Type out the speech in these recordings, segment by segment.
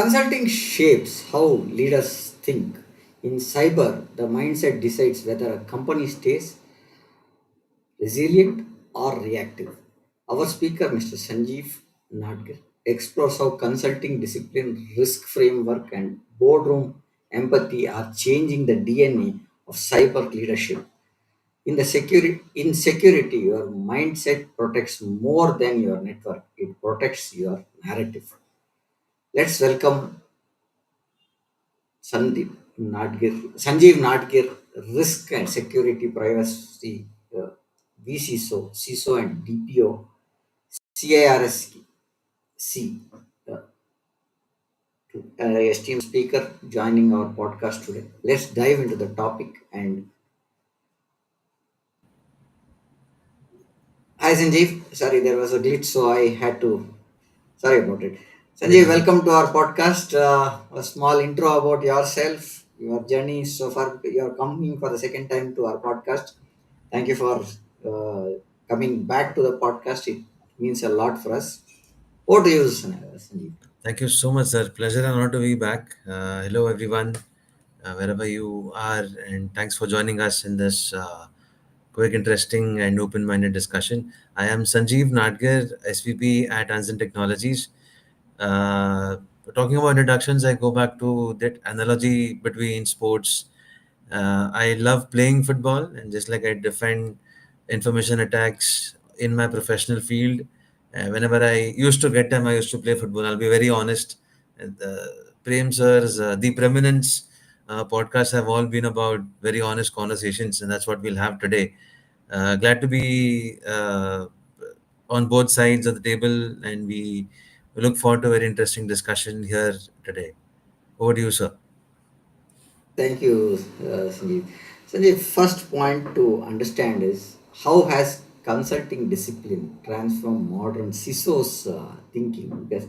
Consulting shapes how leaders think. In cyber, the mindset decides whether a company stays resilient or reactive. Our speaker, Mr. Sanjeev Nadgir, explores how consulting discipline, risk framework, and boardroom empathy are changing the DNA of cyber leadership. In security, your mindset protects more than your network. It protects your narrative. Let's welcome Sanjeev Nadgir, Risk and Security Privacy, vCISO, CISO and DPO, CIRSC, uh, esteemed speaker joining our podcast today. Let's dive into the topic. And hi, Sanjeev. Sorry, there was a glitch, so I had to. Sorry about it. Sanjeev, Yeah, welcome to our podcast. A small intro about yourself, your journey so far. You're coming for the second time to our podcast. Thank you for coming back to the podcast. It means a lot for us. What do you, Sanjeev? thank you so much, sir. Pleasure and honor to be back. Hello, everyone, wherever you are, and thanks for joining us in this quick, interesting, and open-minded discussion. I am Sanjeev Nadgir, SVP at Anson Technologies. Uh, Talking about introductions, I go back to that analogy between sports. I love playing football, and just like I defend information attacks in my professional field, whenever I used to get time, I used to play football. I'll be very honest. And, Prem sir's The Preeminence podcasts have all been about very honest conversations, and that's what we'll have today. Glad to be on both sides of the table, and we look forward to a very interesting discussion here today. Over to you, sir. Thank you, Sanjeev. Sanjeev, first point to understand is how has consulting discipline transformed modern CISO's thinking? Because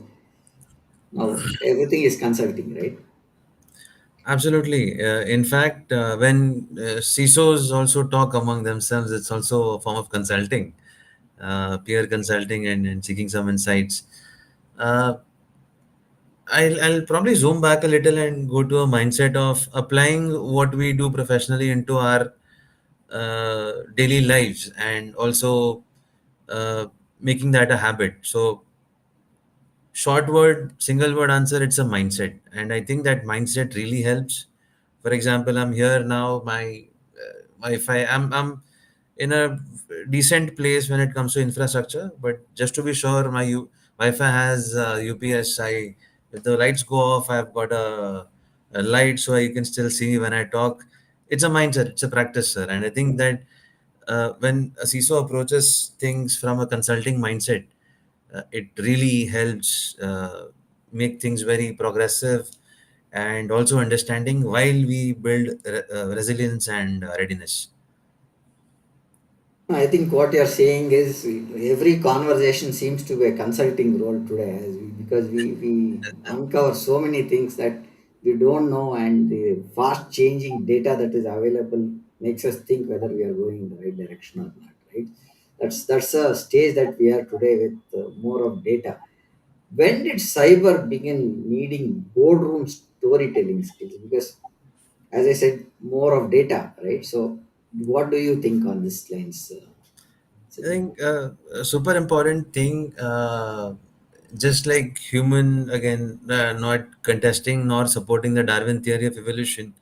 now everything is consulting, right? Absolutely. In fact, when CISOs also talk among themselves, it's also a form of consulting, peer consulting, and seeking some insights. Uh, I'll probably zoom back a little and go to a mindset of applying what we do professionally into our daily lives, and also uh, making that a habit. So, short word, single word answer, it's a mindset. And I think that mindset really helps. For example, I'm here now, my Wi-Fi, I'm in a decent place when it comes to infrastructure, but just to be sure, my Wi-Fi has UPS. If the lights go off, I've got a light so you can still see me when I talk. It's a mindset, it's a practice, sir. And I think that when a CISO approaches things from a consulting mindset, it really helps make things very progressive and also understanding while we build resilience and readiness. I think what you're saying is every conversation seems to be a consulting role today, because we uncover so many things that we don't know, and the fast changing data that is available makes us think whether we are going in the right direction or not. Right? That's a stage that we are today with more of data. When did cyber begin needing boardroom storytelling skills? Because, as I said, more of data, right? So, what do you think on this lines, I Sanjeev? think a super important thing, just like human, again, not contesting nor supporting the Darwin theory of evolution.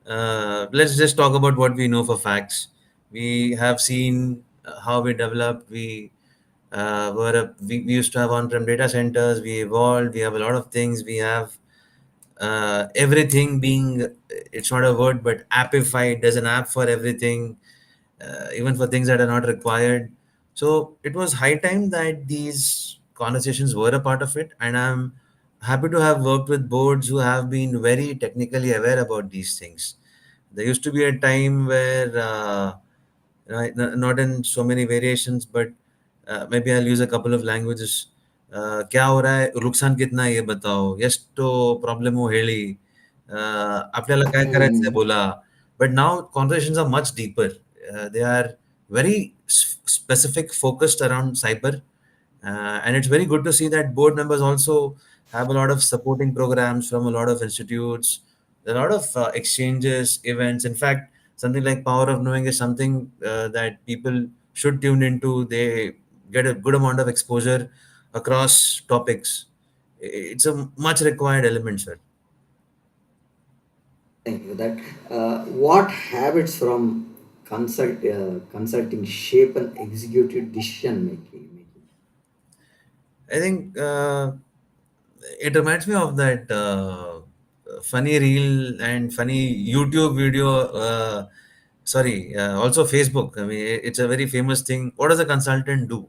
Let's just talk about what we know for facts. We have seen how we developed. We used to have on-prem data centers. We evolved. We have a lot of things. We have everything being, it's not a word, but appified. There's an app for everything, even for things that are not required. So it was high time that these conversations were a part of it. And I'm happy to have worked with boards who have been very technically aware about these things. There used to be a time where, not in so many variations, but maybe I'll use a couple of languages. क्या हो रहा है नुकसान कितना है ये बताओ ಎಷ್ಟು ಪ್ರಾಬ್ಲಮ್ ಹೇಳಿ आपल्याला काय करायचंय Hmm. बोला. But now conversations are much deeper. They are very specific, focused around cyber, And it's very good to see that board members also have a lot of supporting programs from a lot of institutes, a lot of exchanges, events. In fact, something like Power of Knowing is something that people should tune into. They get a good amount of exposure across topics. It's a much required element, sir. Thank you. That what habits from consulting shape an executive decision making? I think it reminds me of that funny reel and funny YouTube video. Sorry, also Facebook. I mean, it's a very famous thing. What does a consultant do?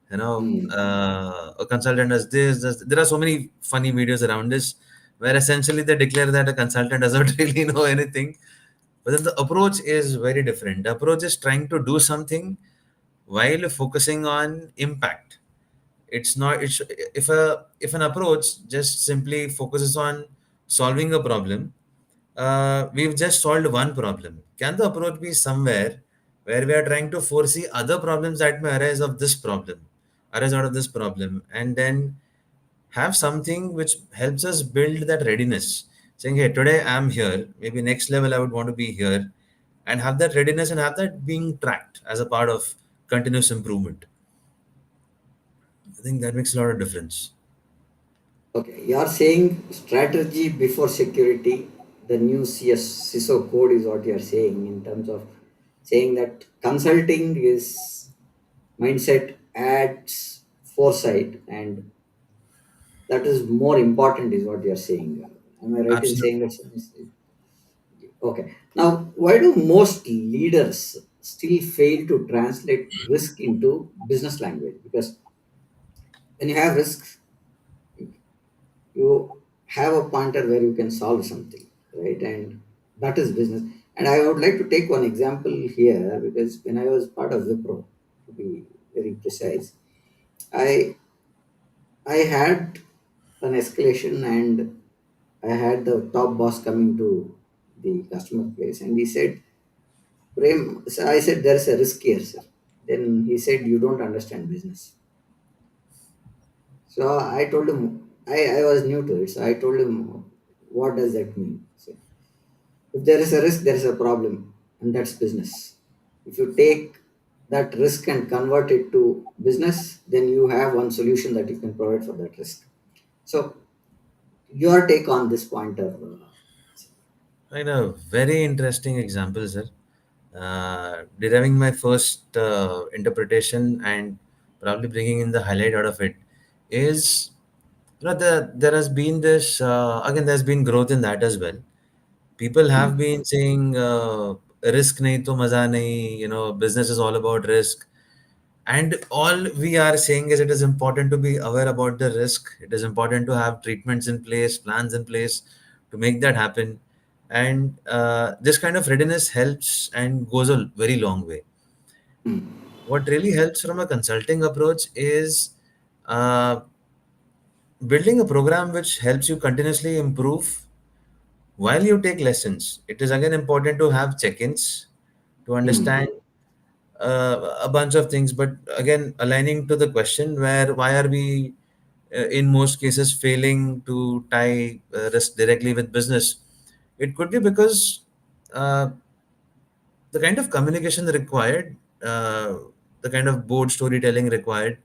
Hmm. A consultant does this. There are so many funny videos around this, where essentially they declare that a consultant doesn't really know anything. But then the approach is very different. The approach is trying to do something while focusing on impact. It's not it's if an approach just simply focuses on solving a problem, we've just solved one problem. Can the approach be somewhere where we are trying to foresee other problems that may arise out of this problem, and then have something which helps us build that readiness, saying, hey, today I'm here, maybe next level I would want to be here, and have that readiness and have that being tracked as a part of continuous improvement. I think that makes a lot of difference. Okay, you are saying strategy before security. The new CISO code is what you are saying in terms of saying that consulting is mindset adds foresight, and that is more important, is what you are saying. Am I right in saying Absolutely. that? Okay. Now, why do most leaders still fail to translate risk into business language? Because when you have risks, you have a pointer where you can solve something, right? And that is business. And I would like to take one example here, because when I was part of Wipro, to be very precise, I I had an escalation, and I had the top boss coming to the customer place, and he said, Prem, so I said, there is a risk here, sir. Then he said, you don't understand business. So I told him, I was new to it. So I told him, what does that mean? So if there is a risk, there is a problem, and that's business. If you take that risk and convert it to business, then you have one solution that you can provide for that risk. So your take on this pointer? Right, a very interesting example, sir. Deriving my first interpretation and probably bringing in the highlight out of it is, there has been this, again, there's been growth in that as well. People have Hmm. been saying, risk nahi to maza nahi, business is all about risk. And all we are saying is it is important to be aware about the risk. It is important to have treatments in place, plans in place to make that happen. And this kind of readiness helps and goes a very long way. Hmm. What really helps from a consulting approach is uh, building a program which helps you continuously improve while you take lessons. It is again important to have check-ins to Hmm. understand a bunch of things, but again aligning to the question, where why are we in most cases failing to tie risk directly with business? It could be because uh, the kind of communication required, the kind of board storytelling required,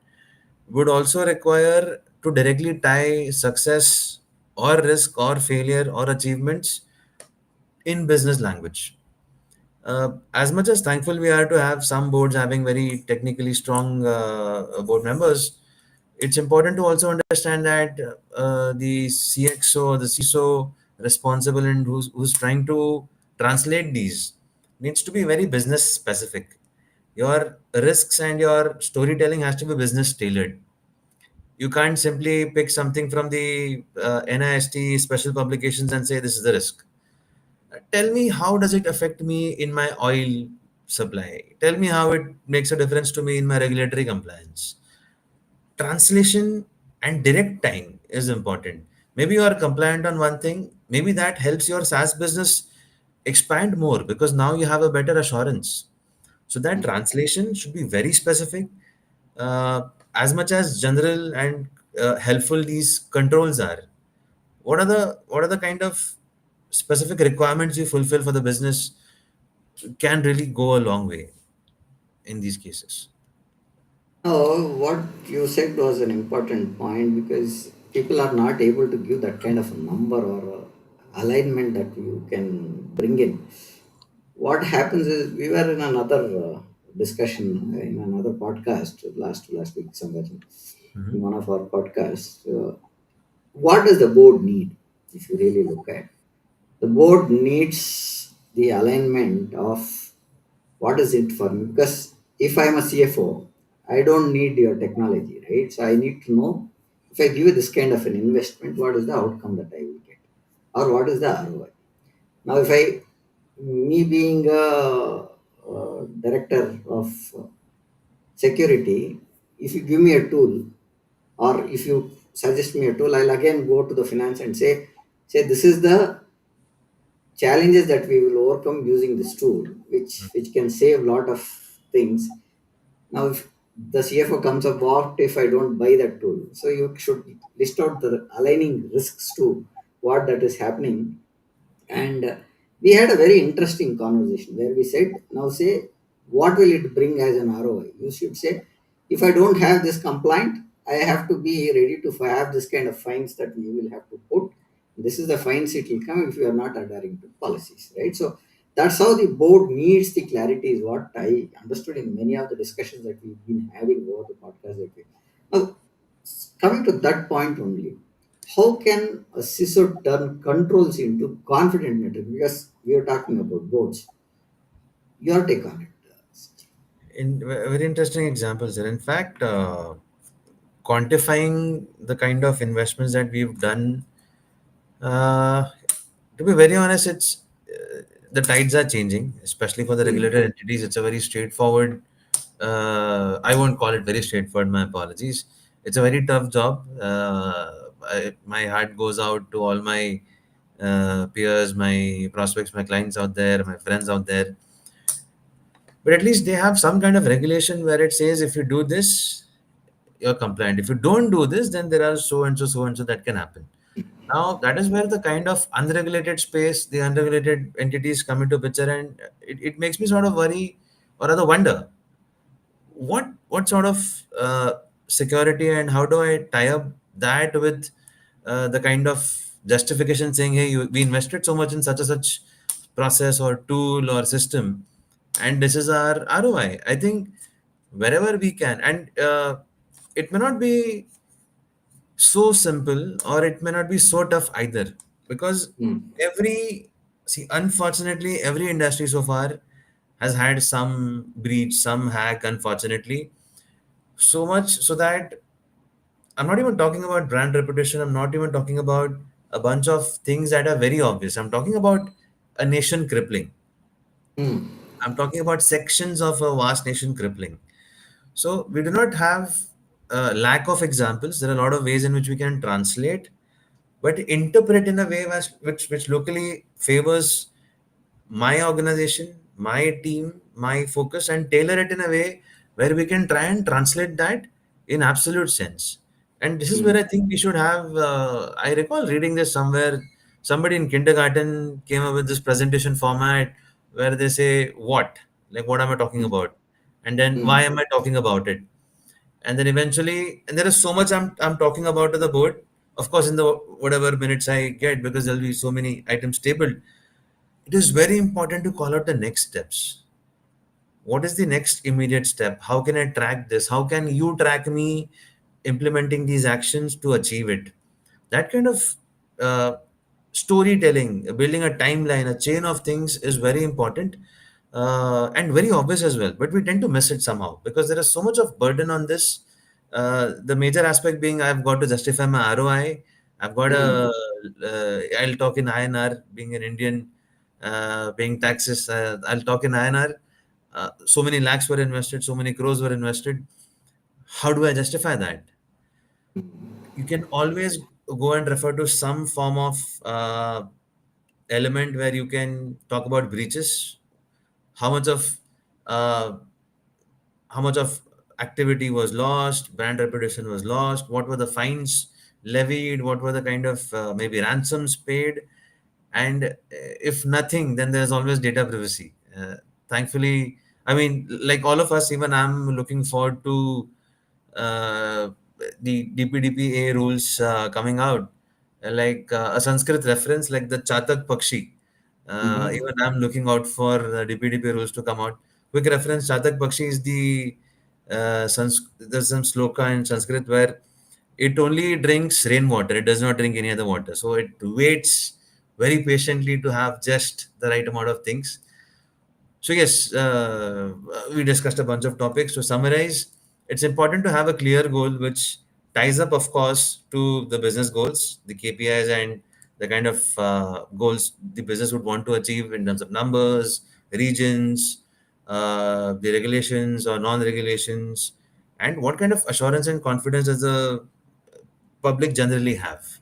would also require to directly tie success or risk or failure or achievements in business language. As much as thankful we are to have some boards having very technically strong board members, it's important to also understand that the CXO, the CISO responsible and who's trying to translate these needs to be very business specific. Your risks and your storytelling has to be business tailored. You can't simply pick something from the NIST special publications and say this is the risk. Tell me, how does it affect me in my oil supply? Tell me how it makes a difference to me in my regulatory compliance. Translation and direct time is important. Maybe you are compliant on one thing, maybe that helps your SaaS business expand more because now you have a better assurance. So that translation should be very specific. as much as general and helpful these controls are, what are the kind of specific requirements you fulfill for the business can really go a long way in these cases. What you said was an important point because people are not able to give that kind of a number or alignment that you can bring in. What happens is we were in another discussion in another podcast last week, Sambhaji, Mhm. in one of our podcasts. What does the board need? If you really look at the board needs the alignment of what is it for me, because if I'm a CFO, I don't need your technology, right? So I need to know if I give you this kind of an investment, what is the outcome that I will get, or what is the ROI. Now, if I, me being a director of security, if you give me a tool or if you suggest me a tool, I'll again go to the finance and say this is the challenges that we will overcome using this tool, which can save a lot of things. Now, if the CFO comes up, what if I don't buy that tool? So you should list out the aligning risks to what that is happening. And we had a very interesting conversation where we said, now say, what will it bring as an ROI? You should say, if I don't have this compliant, I have to be ready to have this kind of fines that we will have to put. This is the fines it will come if you are not adhering to policies, right? So that's how the board needs the clarity, is what I understood in many of the discussions that we've been having over the podcast. That we, now, coming to that point only, how can a CISO turn controls into confident metric? Because we are talking about boards. Your take on it. Very interesting examples there. In fact, quantifying the kind of investments that we've done, uh, to be very honest, it's the tides are changing, especially for the Hmm. regulated entities. It's a very straightforward. I won't call it very straightforward. My apologies. It's a very tough job. My heart goes out to all my peers, my prospects, my clients out there, my friends out there. But at least they have some kind of regulation where it says if you do this, you're compliant. If you don't do this, then there are so and so that can happen. Now that is where the kind of unregulated space, the unregulated entities come into picture, and it makes me sort of worry or rather wonder what sort of security and how do I tie up that with the kind of justification saying, hey, we invested so much in such and such process or tool or system, and this is our ROI. I think wherever we can, and it may not be so simple or it may not be so tough either, because Hmm. every see unfortunately every industry so far has had some breach, some hack, unfortunately, so much so that I'm not even talking about brand reputation, I'm not even talking about a bunch of things that are very obvious. I'm talking about a nation crippling. Hmm. I'm talking about sections of a vast nation crippling. So we do not have a lack of examples. There are a lot of ways in which we can translate, but interpret in a way which locally favors my organization, my team, my focus, and tailor it in a way where we can try and translate that in absolute sense. And this is where Hmm. I think we should have. I recall reading this somewhere. Somebody in kindergarten came up with this presentation format where they say, "What? Like, what am I talking Hmm. about? And then why Hmm. am I talking about it?" And then eventually, and there is so much I'm talking about to the board. Of course, in the whatever minutes I get, because there'll be so many items tabled, it is very important to call out the next steps. What is the next immediate step? How can I track this? How can you track me implementing these actions to achieve it? That kind of uh, storytelling, building a timeline, a chain of things is very important, and very obvious as well. But we tend to miss it somehow because there is so much of burden on this. The major aspect being I've got to justify my ROI. I've got Hmm. I'll talk in INR, being an Indian, paying taxes. I'll talk in INR. So many lakhs were invested, so many crores were invested. How do I justify that? You can always go and refer to some form of element where you can talk about breaches, how much of uh, how much of activity was lost, brand reputation was lost, what were the fines levied, what were the kind of maybe ransoms paid, and if nothing, then there's always data privacy. Thankfully, I mean, like all of us, even I'm looking forward to uh, the DPDPA rules coming out, like a Sanskrit reference, like the Chatak Pakshi. Mm-hmm. Even I'm looking out for the DPDPA rules to come out. Quick reference: Chatak Pakshi is the there's some sloka in Sanskrit where it only drinks rainwater; it does not drink any other water. So it waits very patiently to have just the right amount of things. So yes, we discussed a bunch of topics. To summarize, it's important to have a clear goal which ties up, of course, to the business goals, the KPIs, and the kind of goals the business would want to achieve in terms of numbers, regions, the regulations or non-regulations, and what kind of assurance and confidence does the public generally have.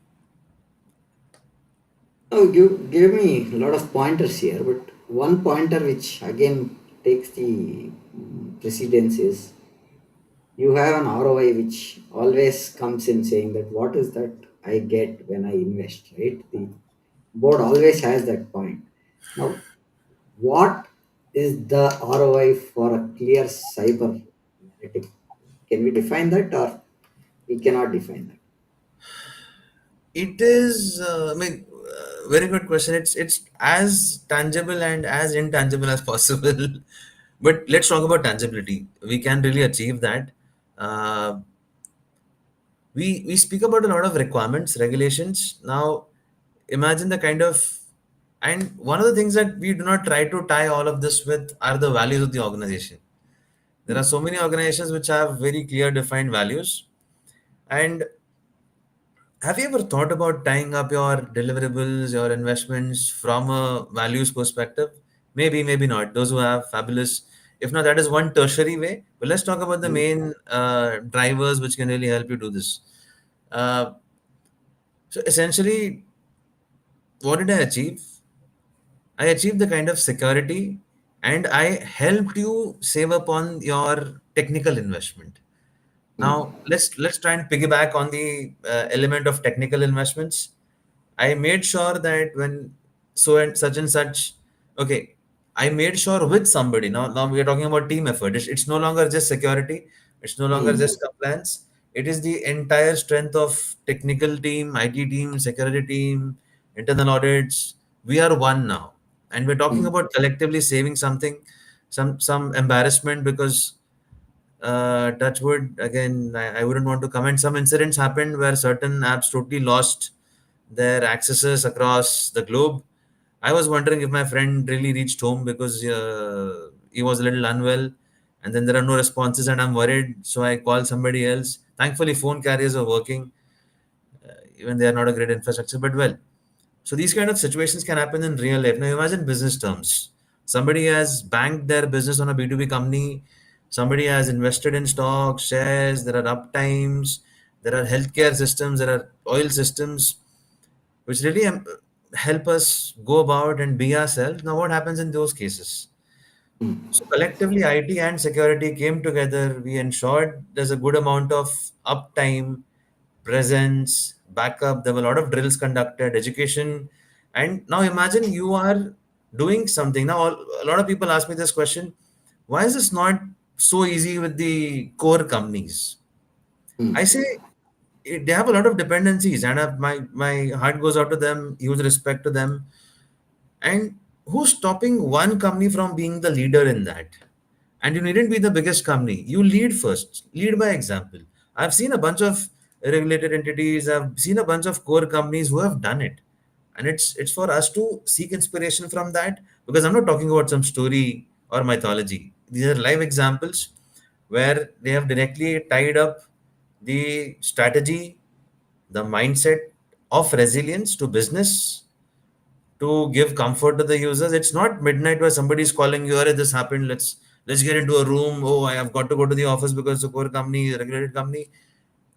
Oh, you gave me a lot of pointers here, but one pointer which again takes the precedence is you have an ROI which always comes in saying that what is that I get when I invest, right? The board always has that point. Now, what is the ROI for a clear cyber narrative? Can we define that or we cannot define that? It is, I mean, very good question. It's as tangible and as intangible as possible. But let's talk about tangibility. We can really achieve that. Uh, we speak about a lot of requirements, regulations. Now, imagine the kind of, and one of the things that we do not try to tie all of this with are the values of the organization. There are Hmm. so many organizations which have very clear defined values, and have you ever thought about tying up your deliverables, your investments from a values perspective? Maybe, maybe not. Those who have fabulous, if not, that is one tertiary way. But let's talk about the Hmm. main drivers which can really help you do this. Uh, so essentially, what did I achieve? I achieved the kind of security and I helped you save up on your technical investment. Now Hmm. let's try and piggyback on the element of technical investments. I made sure that when so and such, okay, I made sure with somebody. Now we are talking about team effort. It's no longer just security. It's no longer Hmm. just compliance. It is the entire strength of technical team, IT team, security team, internal audits. We are one now, and we're talking Hmm. about collectively saving something, some embarrassment because touch wood again. I wouldn't want to comment. Some incidents happened where certain apps totally lost their accesses across the globe. I was wondering if my friend really reached home because he was a little unwell, and then there are no responses, and I'm worried. So I called somebody else. Thankfully, phone carriers are working, even they are not a great infrastructure, but well. So these kind of situations can happen in real life. Now imagine business terms. Somebody has banked their business on a B2B company. Somebody has invested in stocks, shares. There are uptimes. There are healthcare systems. There are oil systems, which really help us go about and be ourselves. Now, what happens in those cases? So collectively, IT and security came together. We ensured there's a good amount of uptime, presence, backup. There were a lot of drills conducted, education. And now imagine you are doing something. Now, a lot of people ask me this question: why is this not so easy with the core companies? I Hmm. say they have a lot of dependencies, and my heart goes out to them, huge respect to them. And who's stopping one company from being the leader in that? And you needn't be the biggest company. You lead first, lead by example. I've seen a bunch of regulated entities, I've seen a bunch of core companies who have done it. And it's for us to seek inspiration from that because I'm not talking about some story or mythology. These are live examples where they have directly tied up the strategy, the mindset of resilience to business to give comfort to the users. It's not midnight where somebody's calling you, "Hey, this happened. Let's get into a room. Oh, I have got to go to the office because the core company, regulated company."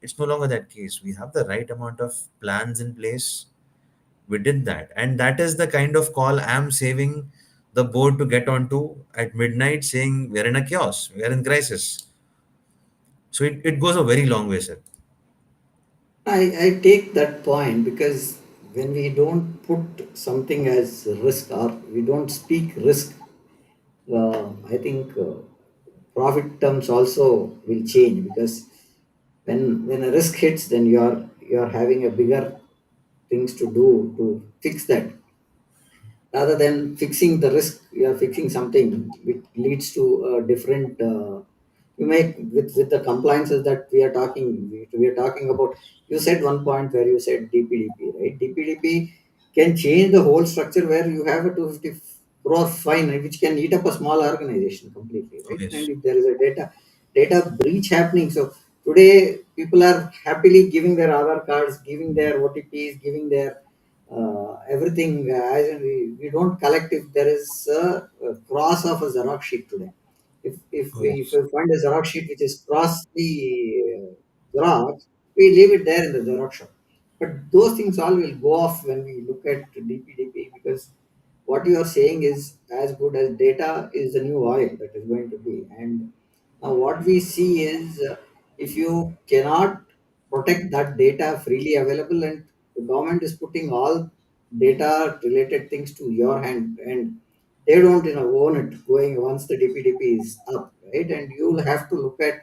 It's no longer that case. We have the right amount of plans in place. We did that, and that is the kind of call I'm saving the board to get onto at midnight, saying we're in a chaos, we're in crisis. So it goes a very long way, sir. I take that point because when we don't put something as risk or we don't speak risk, I think profit terms also will change because when a risk hits, then you are having a bigger things to do to fix that. Rather than fixing the risk, you are fixing something which leads to a different you make with the compliances that we are talking about. You said one point where you said DPDP, right? DPDP can change the whole structure where you have a 250 crore fine which can eat up a small organization completely, Oh, right? And yes. if there is a data breach happening, so today people are happily giving their Aadhaar cards, giving their OTPs, giving their everything, as in we don't collect if there is a cross of a Xerox sheet today. Oh, If yes. we find a Xerox sheet which is cross the Xerox, we leave it there in the Xerox shop. But those things all will go off when we look at DPDP, because what you are saying is as good as data is the new oil that is going to be. And now what we see is if you cannot protect that data freely available, and the government is putting all data related things to your hand, and they don't own it going once the DPDP is up, right? And you'll have to look at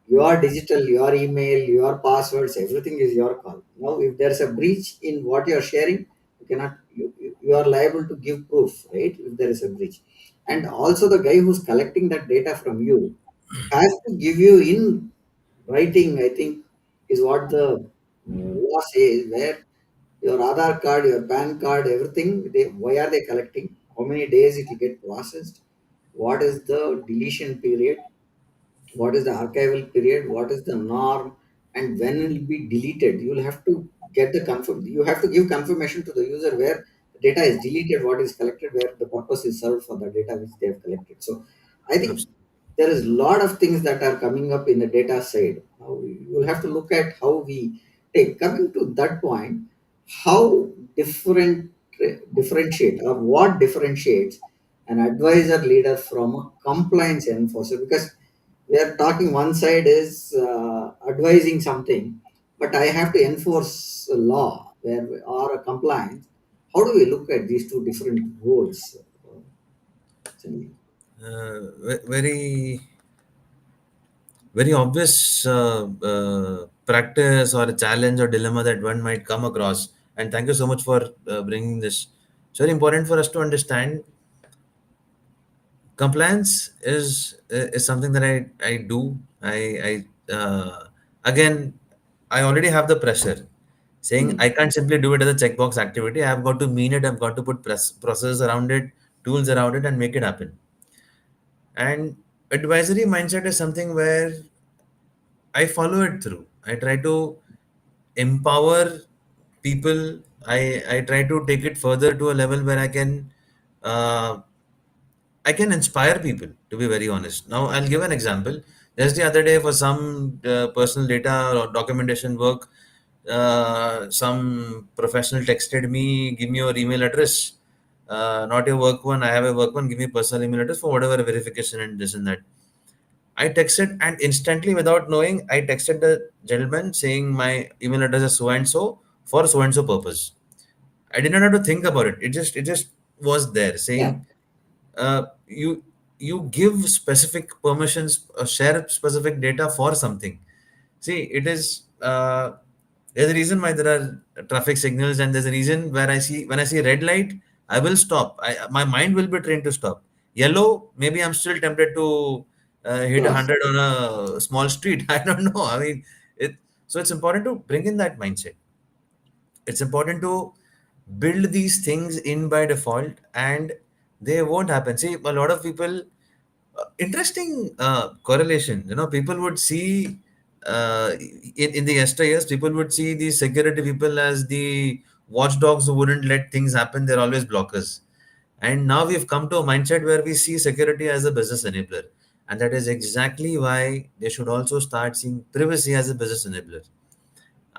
your digital, your email, your passwords, everything is your call. Now if there's a breach in what you're sharing, you are liable to give proof, right? If there is a breach. And also the guy who's collecting that data from you has to give you in writing, I think, is what the law says, where your Aadhaar card, your PAN card, everything, why are they collecting, how many days it will get processed, what is the deletion period, what is the archival period, what is the norm, and when it will be deleted. You will have to get the confirm, you have to give confirmation to the user where the data is deleted, what is collected, where the purpose is served for the data which they have collected. So I think Absolutely. there is a lot of things that are coming up in the data side. Now you will have to look at how we take, coming to that point, how different differentiate, or what differentiates an advisor leader from a compliance enforcer. Because we are talking, one side is advising something, but I have to enforce a law where or a compliance. How do we look at these two different roles, Sanjeev? Very very obvious practice or a challenge or dilemma that one might come across. And thank you so much for bringing this. It's very important for us to understand compliance is something that I do. I again, I already have the pressure saying Hmm. I can't simply do it as a checkbox activity. I've got to mean it. I've got to put process around it, tools around it, and make it happen. And advisory mindset is something where I follow it through. I try to empower people. I try to take it further to a level where uh, I can inspire people. To be very honest, now I'll give an example. Just the other day, for some personal data or documentation work, some professional texted me, "Give me your email address, not your work one. I have a work one. Give me personal email address for whatever verification and this and that." I texted, and instantly, without knowing, I texted the gentleman saying my email address is so and so for so and so purpose. I did not have to think about it. It just was there Yeah. saying you give specific permissions, share specific data for something. See, it is there's a reason why there are traffic signals, and there's a reason where when I see red light, I will stop. My mind will be trained to stop. Yellow, maybe I'm still tempted to hit a Cross. hundred on a small street. I don't know. I mean, it. So it's important to bring in that mindset. It's important to build these things in by default, and they won't happen. See, a lot of people, interesting correlation, people would see in the yesteryears, people would see the security people as the watchdogs who wouldn't let things happen. They're always blockers. And now we've come to a mindset where we see security as a business enabler, and that is exactly why they should also start seeing privacy as a business enabler.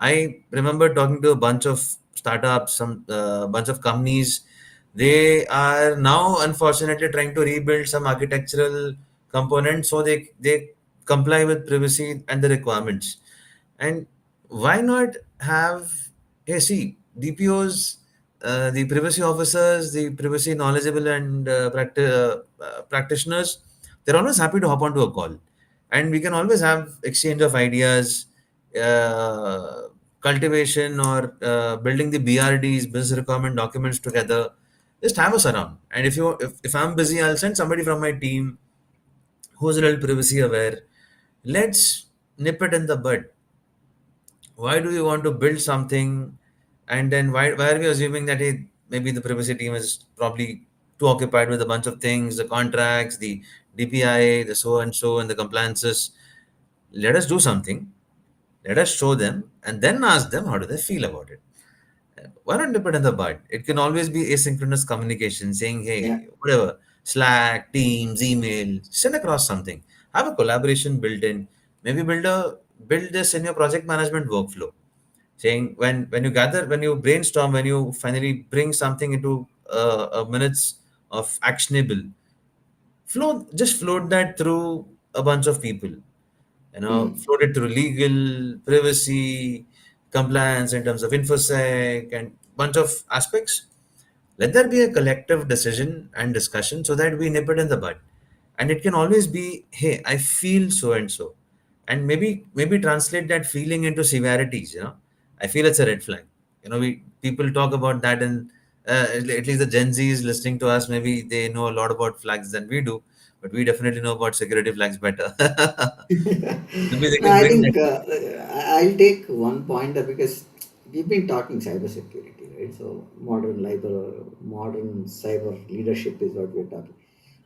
I remember talking to a bunch of startups, some bunch of companies. They are now unfortunately trying to rebuild some architectural components, so they comply with privacy and the requirements. And why not have, hey, see, DPOs, the privacy officers, the privacy knowledgeable and practitioners, they're always happy to hop onto a call. And we can always have exchange of ideas, uh, cultivation or building the BRDs, business requirement documents together. Just have us around. And if I'm busy, I'll send somebody from my team who's a little privacy aware. Let's nip it in the bud. Why do we want to build something, and then why are we assuming that maybe the privacy team is probably too occupied with a bunch of things, the contracts, the DPI, the so and so, and the compliances? Let us do something. Let us show them, and then ask them how do they feel about it. Why not nip it in the bud? It can always be asynchronous communication, saying, Yeah. hey, whatever, Slack, Teams, email, send across something. Have a collaboration built in. Maybe build this in your project management workflow. Saying when you brainstorm, when you finally bring something into a minutes of actionable, float that through a bunch of people, Hmm. floated through legal, privacy, compliance in terms of infosec and bunch of aspects. Let there be a collective decision and discussion so that we nip it in the bud. And it can always be, hey, I feel so and so. And maybe translate that feeling into severities. I feel it's a red flag. We people talk about that, and at least the Gen Zs listening to us, maybe they know a lot about flags than we do, but we definitely know about security flags better. Maybe they No, can I bring think that. I'll take one pointer because we've been talking cybersecurity, right? So modern cyber leadership is what we're talking.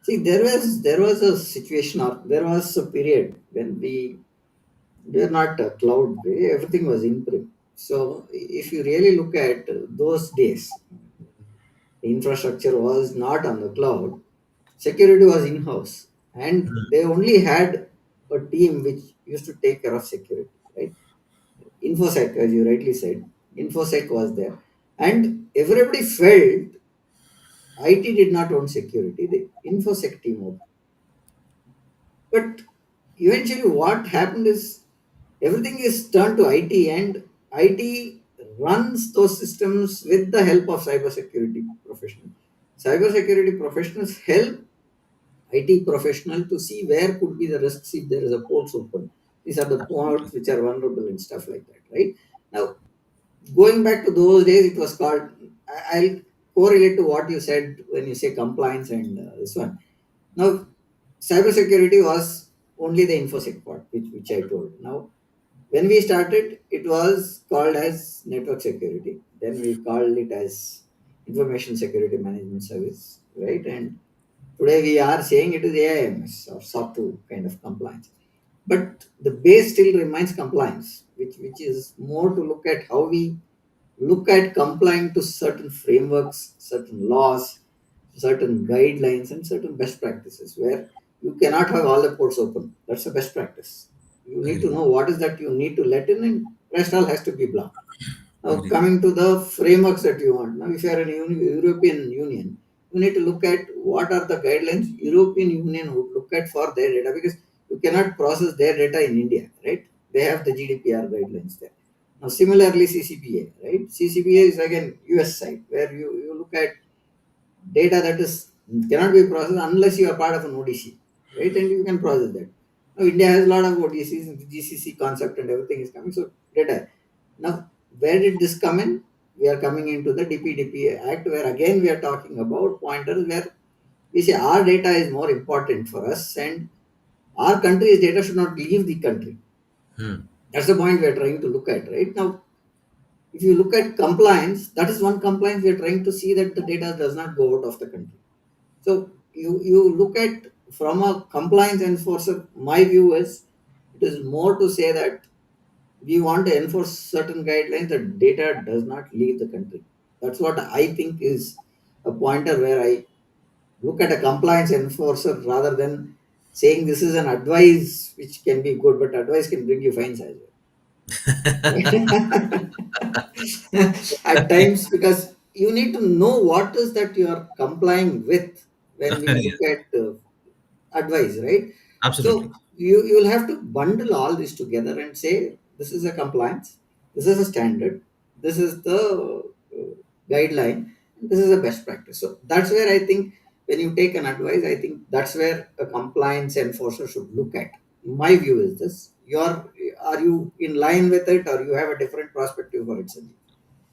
See, there was a situation or there was a period when we were not cloud way, everything was in-prem. So if you really look at those days, the infrastructure was not on the cloud, security was in-house, and they only had a team which used to take care of security, right? Infosec, as you rightly said, Infosec was there, and everybody felt IT did not own security. The Infosec team owned. But eventually, what happened is everything is turned to IT, and IT runs those systems with the help of cybersecurity professionals. Cybersecurity professionals help IT professional to see where could be the risks if there is a ports open. These are the ports which are vulnerable and stuff like that, right? Now, going back to those days, it was called. I'll correlate to what you said when you say compliance and this one. Now, cybersecurity was only the infosec part, which I told. Now, when we started, it was called as network security. Then we called it as information security management service, right? And today we are saying it is AIMS or SOC 2 kind of compliance. But the base still remains compliance, which is more to look at how we look at complying to certain frameworks, certain laws, certain guidelines, and certain best practices where you cannot have all the ports open. That's a best practice. You need to Agree. know what is that you need to let in, and rest all has to be blocked. Now, Agree. coming to the frameworks that you want. Now, if you are in European Union, you need to look at what are the guidelines European Union would look at for their data because you cannot process their data in India, right? They have the GDPR guidelines there. Now, similarly, CCPA, right? CCPA is again US side where you look at data that is cannot be processed unless you are part of an ODC, right? And you can process that. Now, India has a lot of ODCs, and the GCC concept and everything is coming. So, data. Now, where did this come in? We are coming into the DPDP Act, where again we are talking about pointers where we say our data is more important for us, and our country's data should not leave the country. Hmm. That's the point we are trying to look at, right? Now, if you look at compliance, that is one compliance we are trying to see that the data does not go out of the country. So you look at from a compliance enforcer, my view is it is more to say that we want to enforce certain guidelines that data does not leave the country. That's what I think is a pointer where I look at a compliance enforcer rather than saying this is an advice which can be good, but advice can bring you fines as well. At times, because you need to know what is that you are complying with when we Yeah, look at advice, right? So absolutely. You will have to bundle all this together and say this is a compliance, this is a standard, this is the guideline, and this is a best practice. So that's where I think when you take an advice, I think that's where a compliance enforcer should look at. My view is this. Are you in line with it, or you have a different perspective for it, Sanjeev?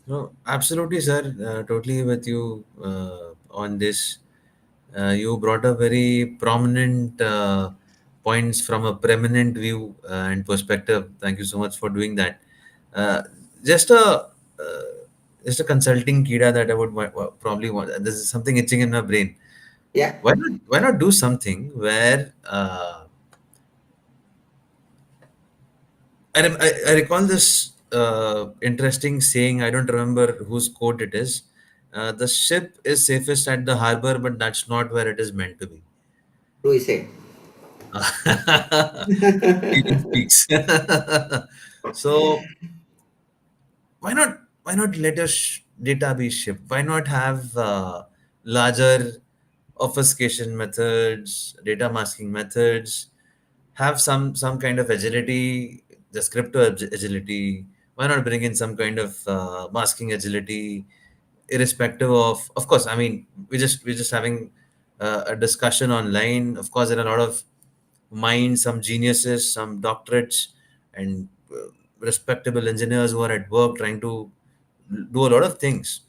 No, absolutely, sir. Totally with you on this. You brought up very prominent points from a preeminent view and perspective. Thank you so much for doing that. Uh, just a uh, just a consulting kida that I would probably want. This is something itching in my brain. Yeah. Why not do something where I recall this interesting saying. I don't remember whose quote it is. The ship is safest at the harbor, but that's not where it is meant to be. Do we say? Experience speaks. So why not let your data be shipped? Why not have larger obfuscation methods, data masking methods, have some kind of agility, the crypto agility. Why not bring in some kind of masking agility, irrespective of course. I mean, we're just having a discussion online. Of course, there are a lot of minds, some geniuses, some doctorates, and respectable engineers who are at work trying to do a lot of things.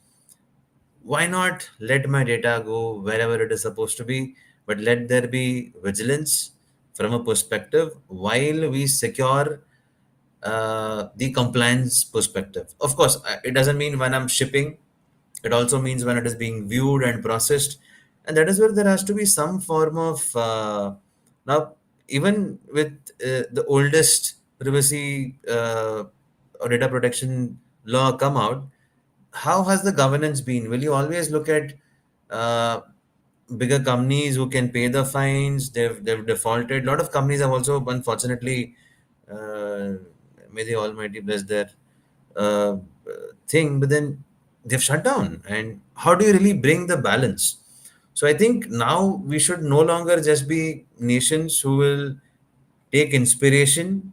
Why not let my data go wherever it is supposed to be, but let there be vigilance from a perspective while we secure the compliance perspective. Of course, it doesn't mean when I'm shipping, it also means when it is being viewed and processed. And that is where there has to be some form of now, even with the oldest privacy or data protection law come out, how has the governance been? Will you always look at uh, bigger companies who can pay the fines? They've defaulted. A lot of companies have also, unfortunately, uh, may the Almighty bless their uh, thing, but then they've shut down. And how do you really bring the balance? So I think now we should no longer just be nations who will take inspiration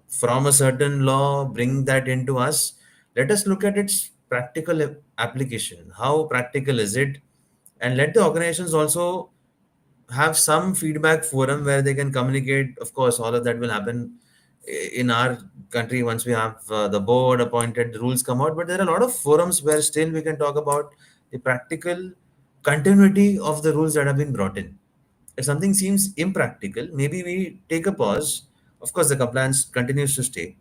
from a certain law, bring that into us. Let us look at its practical application. How practical is it? And let the organizations also have some feedback forum where they can communicate. Of course, all of that will happen in our country once we have the board appointed, the rules come out. But there are a lot of forums where still we can talk about the practical continuity of the rules that have been brought in. If something seems impractical, maybe we take a pause. Of course, the compliance continues to stay.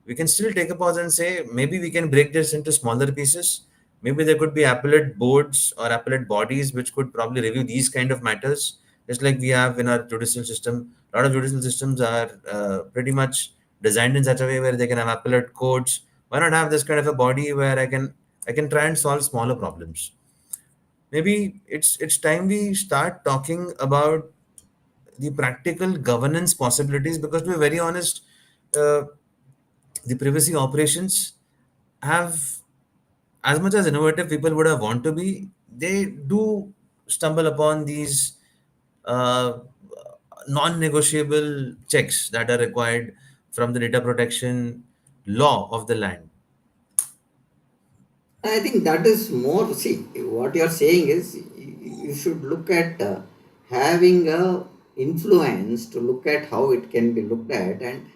We can still take a pause and say maybe we can break this into smaller pieces. Maybe there could be appellate boards or appellate bodies which could probably review these kind of matters, just like we have in our judicial system. A lot of judicial systems are pretty much designed in such a way where they can have appellate courts. Why not have this kind of a body where I can try and solve smaller problems? Maybe it's time we start talking about the practical governance possibilities, because to be very honest, uh, the privacy operations have, as much as innovative people would have want to be, they do stumble upon these uh, non-negotiable checks that are required from the data protection law of the land. I think that is more. See, what you are saying is you should look at having a influence to look at how it can be looked at, and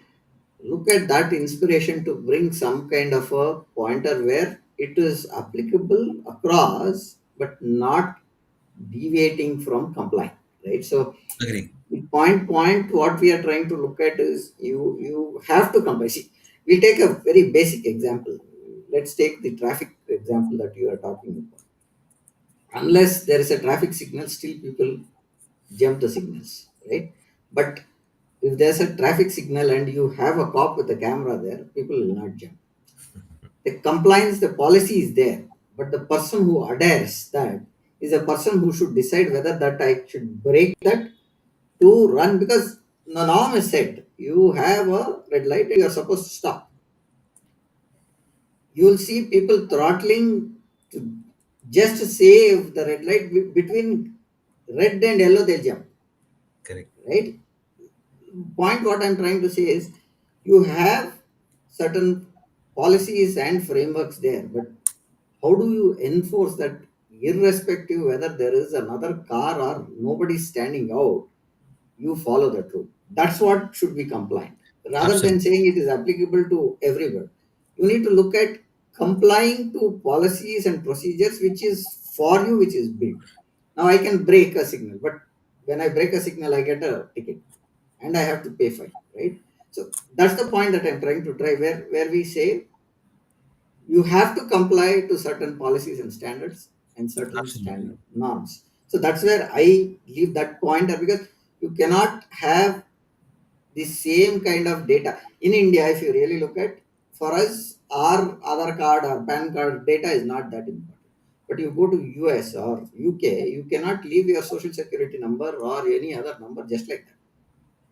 look at that inspiration to bring some kind of a pointer where it is applicable across, but not deviating from compliance, right? So Agree. point what we are trying to look at is you have to comply. See, we'll take a very basic example. Let's take the traffic example that you are talking about. Unless there is a traffic signal, still people jump the signals, right? But if there's a traffic signal and you have a cop with a camera there, people will not jump. The compliance, the policy is there, but the person who adheres that is a person who should decide whether that I should break that to run, because the norm is set. You have a red light, you are supposed to stop. You will see people throttling to just save the red light between red and yellow, they'll jump, Correct. right? point what I'm trying to say is you have certain policies and frameworks there, but how do you enforce that irrespective whether there is another car or nobody standing out, you follow that rule. That's what should be compliant. Rather than Absolutely. saying it is applicable to everyone, you need to look at complying to policies and procedures which is for you, which is built. Now I can break a signal, but when I break a signal, I get a ticket and I have to pay fine, right? So that's the point that I'm trying to drive, where we say you have to comply to certain policies and standards and certain Absolutely. standard norms. So that's where I leave that point there, because you cannot have the same kind of data in India. If you really look at, for us, our Aadhaar card or PAN card data is not that important. But you go to US or UK, you cannot leave your social security number or any other number just like that.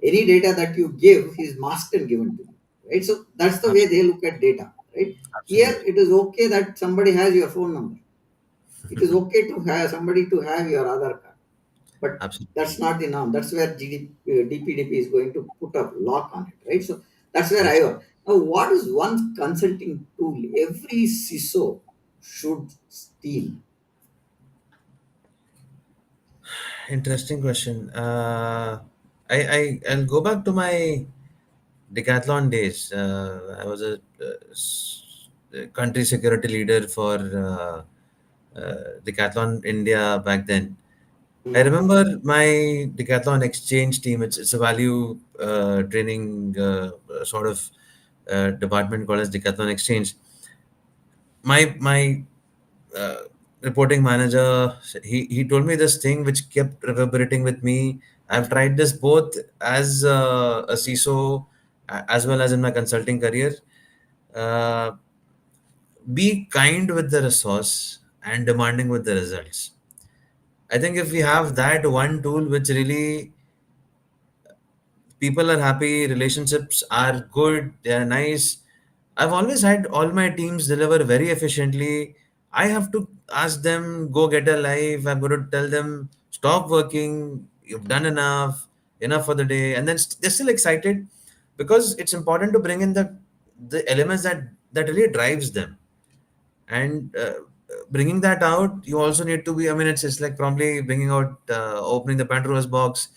Any data that you give is masked and given to you, right? So that's the way they Absolutely. look at data, right? Here Absolutely. it is okay that somebody has your phone number. It is okay to have somebody to have your other card, but that's Absolutely. not the norm. That's where DPDP is going to put a lock on it, right? So that's where I Yes. work. Now, what is one consulting tool every CISO should steal? Interesting question. I'll go back to my decathlon days. I was a country security leader for Decathlon India back then. I Hmm. remember my decathlon exchange team. It's a value training sort of department called as decathlon exchange. My uh, reporting manager, he told me this thing which kept reverberating with me. I've tried this both as a CISO as well as in my consulting career. Uh, be kind with the resource and demanding with the results. I think if we have that one tool which really people are happy, relationships are good, they are nice. I've always had all my teams deliver very efficiently. I have to ask them, go get a life. I'm going to tell them, stop working, you've done enough for the day. And then they're still excited because it's important to bring in the elements that really drives them. And bringing that out, you also need to be, I mean, it's like probably bringing out opening the Pandora's box.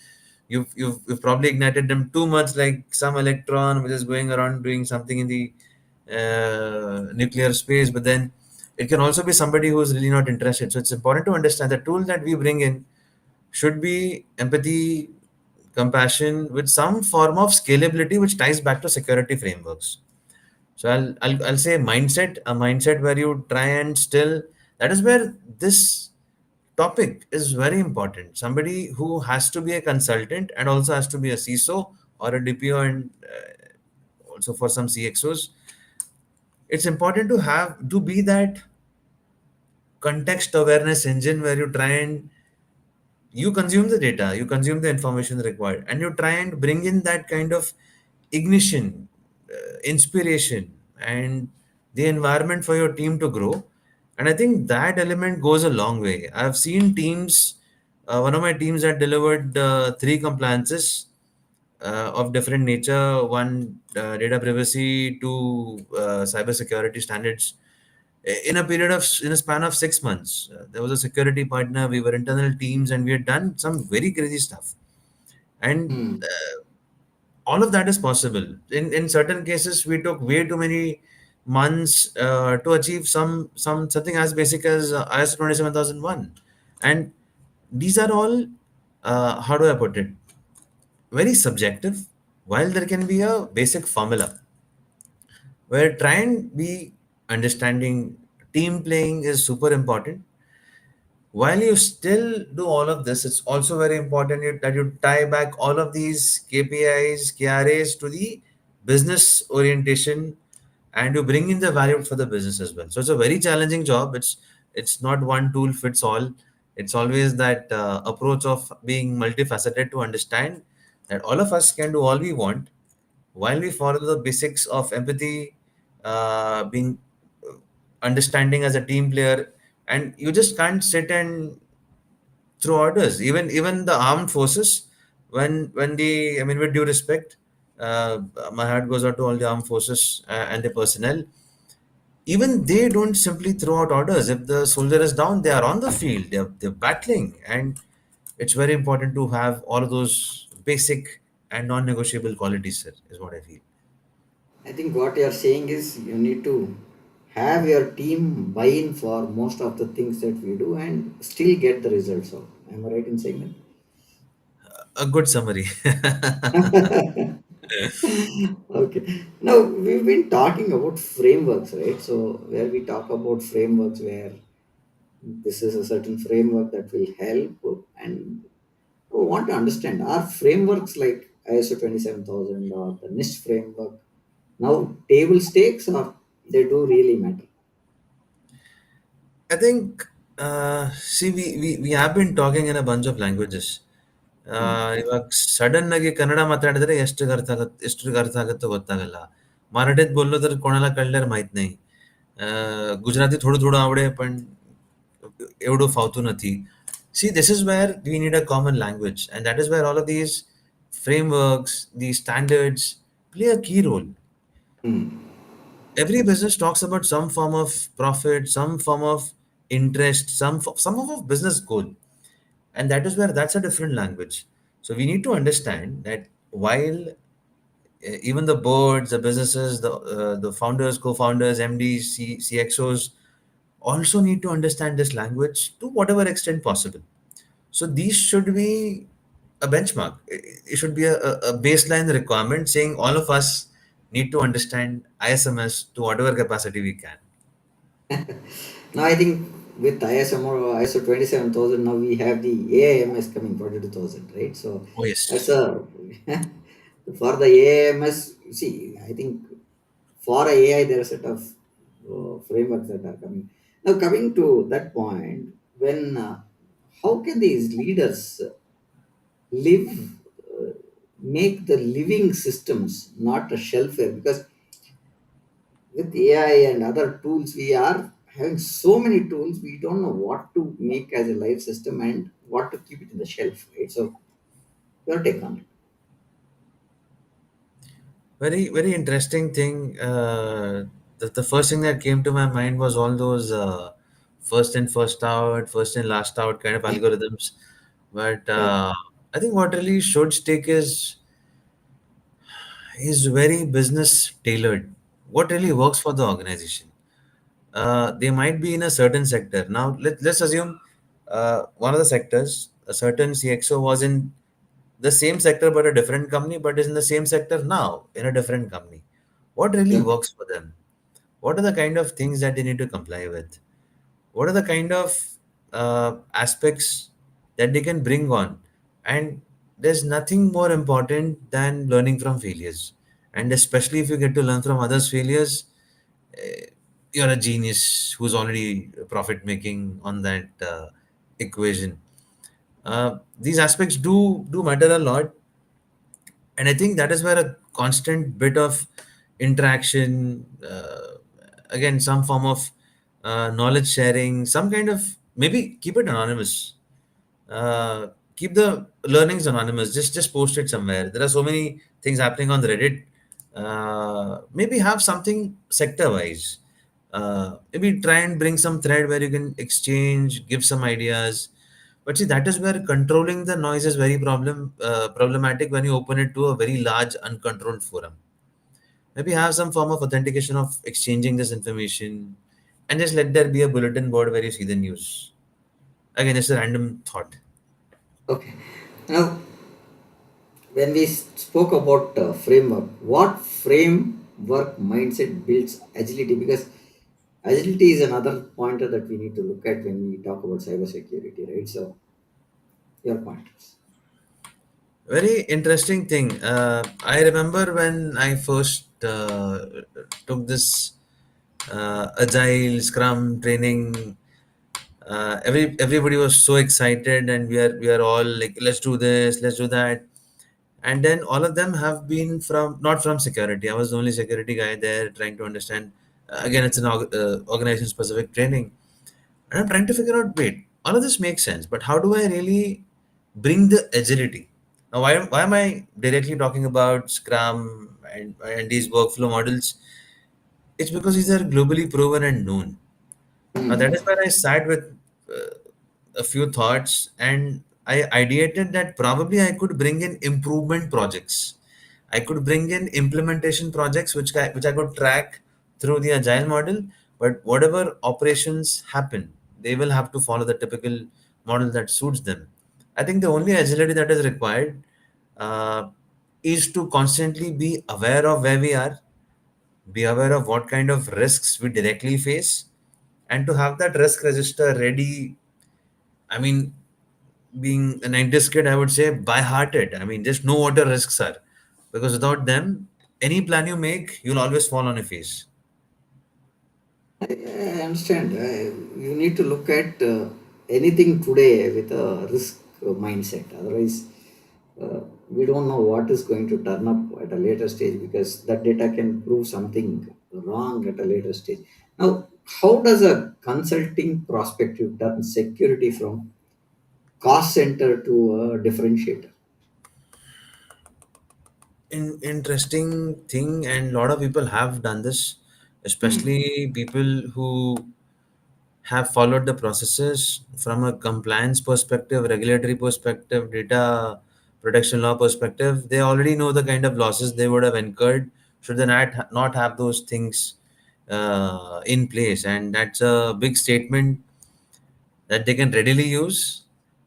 You've probably ignited them too much, like some electron which is going around doing something in the nuclear space, but then it can also be somebody who's really not interested. So it's important to understand the tool that we bring in should be empathy, compassion with some form of scalability which ties back to security frameworks. So I'll say mindset, a mindset where you try and still, that is where this topic is very important. Somebody who has to be a consultant and also has to be a CISO or a DPO, and also for some CXOs, it's important to have to be that context awareness engine where you try and you consume the data, you consume the information required, and you try and bring in that kind of ignition, inspiration, and the environment for your team to grow. And I think that element goes a long way. I've seen teams, one of my teams that delivered three compliances of different nature: one, data privacy; two, cyber security standards, in a period of in a span of 6 months. There was a security partner, we were internal teams, and we had done some very crazy stuff. And Hmm. all of that is possible. In certain cases, we took way too many months to achieve something as basic as ISO 27001. And these are all, how do I put it, very subjective. While there can be a basic formula where try and be understanding, team playing is super important. While you still do all of this, it's also very important that you tie back all of these KPIs, KRAs to the business orientation, and you bring in the value for the business as well. So it's a very challenging job. It's not one tool fits all. It's always that approach of being multifaceted to understand that all of us can do all we want while we follow the basics of empathy, being understanding as a team player. And you just can't sit and through orders. Even the armed forces, when the, I mean, with due respect, my heart goes out to all the armed forces and the personnel. Even they don't simply throw out orders. If the soldier is down, they are on the field. They're battling, and it's very important to have all of those basic and non-negotiable qualities, sir. Is what I feel. I think what you are saying is you need to have your team buy in for most of the things that we do and still get the results out. Am I right in saying A good summary. that? Okay. Now we've been talking about frameworks, right? So where we talk about frameworks where this is a certain framework that will help, and we want to understand are frameworks like ISO 27000 or the NIST framework now table stakes, or they do really matter? I think, see, we have been talking in a bunch of languages. ಇವಾಗ sudden ಆಗಿ ಕನ್ನಡ ಮಾತಾಡಿದ್ರೆ ಎಷ್ಟು ಅರ್ಥ ಆಗುತ್ತೋ ಗೊತ್ತಾಗಲ್ಲ. मराठीत बोललो तर कोणाला कळणार माहित नाही. गुजराती थोडं थोडं आवडे पण एवढं फावતું નથી. See, this is where we need a common language, and that is where all of these frameworks, these standards play a key role. Hmm. Every business talks about some form of profit, some form of interest, some form of business goal, and that is where that's a different language. So we need to understand that while even the boards, the businesses, the founders, co-founders, MDs, CXOs also need to understand this language to whatever extent possible. So these should be a benchmark. It should be a baseline requirement saying all of us need to understand ISMS to whatever capacity we can. Now I think with ISM or ISO 27000, now we have the AIMS coming 22000, right? So Oh that's yes. a for the AIMS. See, I think for AI there are a set of frameworks that are coming. Now coming to that point, when how can these leaders live, make the living systems not a shelfware? Because with AI and other tools, we are having so many tools, we don't know what to make as a live system and what to keep it in the shelf, right? So, your take on it. Very, very interesting thing. The first thing that came to my mind was all those first in, first out, first in, last out kind of algorithms. But Yeah. I think what really should stick is very business tailored. What really works for the organization? They might be in a certain sector. Now, let's assume one of the sectors, a certain CXO was in the same sector but a different company, but is in the same sector now in a different company. What really Yeah. works for them? What are the kind of things that they need to comply with? What are the kind of aspects that they can bring on? And there's nothing more important than learning from failures. And especially if you get to learn from others' failures, eh, you're a genius who's already profit making on that equation. These aspects do matter a lot, and I think that is where a constant bit of interaction, again, some form of knowledge sharing, some kind of, maybe keep it anonymous, keep the learnings anonymous, just post it somewhere. There are so many things happening on Reddit. Maybe have something sector wise. Maybe try and bring some thread where you can exchange, give some ideas. But see, that is where controlling the noise is very problematic when you open it to a very large uncontrolled forum. Maybe have some form of authentication of exchanging this information, and just let there be a bulletin board where you see the news. Again, it's a random thought. Okay. Now, when we spoke about framework, what framework mindset builds agility? Because agility is another pointer that we need to look at when we talk about cybersecurity, right? So, your pointers. Very interesting thing. I remember when I first took this agile Scrum training. Everybody was so excited, and we are all like, let's do this, let's do that. And then all of them have been from, not from security. I was the only security guy there trying to understand. Again, it's an organization specific training, and I'm trying to figure out, wait, all of this makes sense, but how do I really bring the agility? Now, why am I directly talking about Scrum and these workflow models? It's because these are globally proven and known. Now, that is Hmm. where I sat with a few thoughts and I ideated that probably I could bring in improvement projects. I could bring in implementation projects which I could track through the agile model, but whatever operations happen, they will have to follow the typical model that suits them. I think the only agility that is required uh, is to constantly be aware of where we are, be aware of what kind of risks we directly face, and to have that risk register ready. I mean, being a 90s kid, I would say by hearted. I mean, just know what the risks are. Because without them, any plan you make, you'll always fall on your face. I understand. You need to look at anything today with a risk mindset. Otherwise, we don't know what is going to turn up at a later stage, because that data can prove something wrong at a later stage. Now, how does a consulting perspective turn security from cost center to a differentiator? Interesting thing, and a lot of people have done this, Hmm. especially people who have followed the processes from a compliance perspective, regulatory perspective, data protection law perspective. They already know the kind of losses they would have incurred should they not have those things in place, and that's a big statement that they can readily use.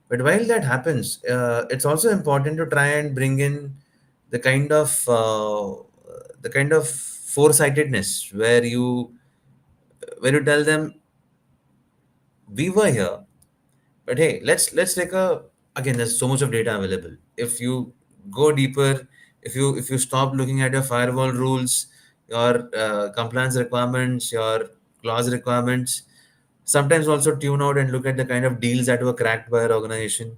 But while that happens, it's also important to try and bring in the kind of foresightedness where you tell them we were here. But hey, let's take a again. There's so much of data available. If you go deeper, if you stop looking at your firewall rules, your compliance requirements, your clause requirements, sometimes also tune out and look at the kind of deals that were cracked by your organization,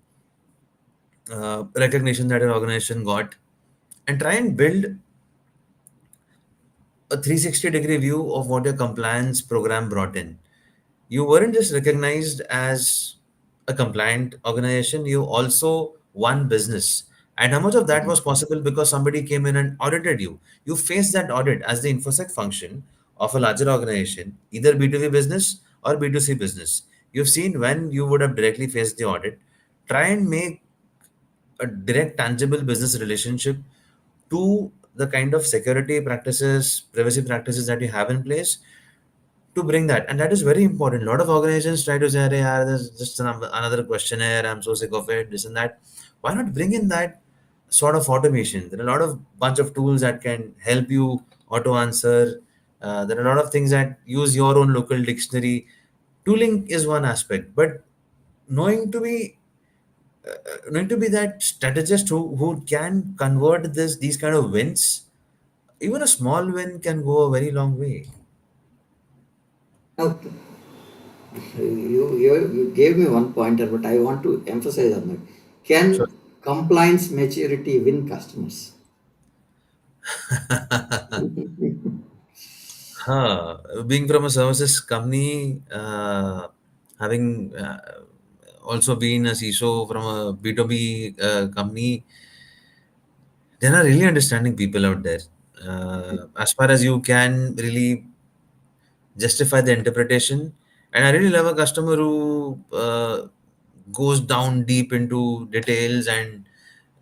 recognition that your organization got, and try and build a 360-degree view of what your compliance program brought in. You weren't just recognized as a compliant organization, you also won business. And how much of that was possible because somebody came in and audited you? You faced that audit as the infosec function of a larger organization, either B2B business or B2C business. You've seen when you would have directly faced the audit. Try and make a direct, tangible business relationship to the kind of security practices, privacy practices that you have in place to bring that. And that is very important. A lot of organizations try to say, "Arey, yaar, there's just another questionnaire. I'm so sick of it, this and that." Why not bring in that sort of automation? There are a lot of bunch of tools that can help you auto answer. There are a lot of things that use your own local dictionary. Tooling is one aspect, but knowing to be knowing to be that strategist who can convert these kind of wins, even a small win can go a very long way. Now, you gave me one pointer, but I want to emphasize on that. Sure. Can compliance maturity win customers? Being from a services company, having also been a CISO from a B2B company, there are really understanding people out there. As far as you can really justify the interpretation. And I really love a customer who goes down deep into details and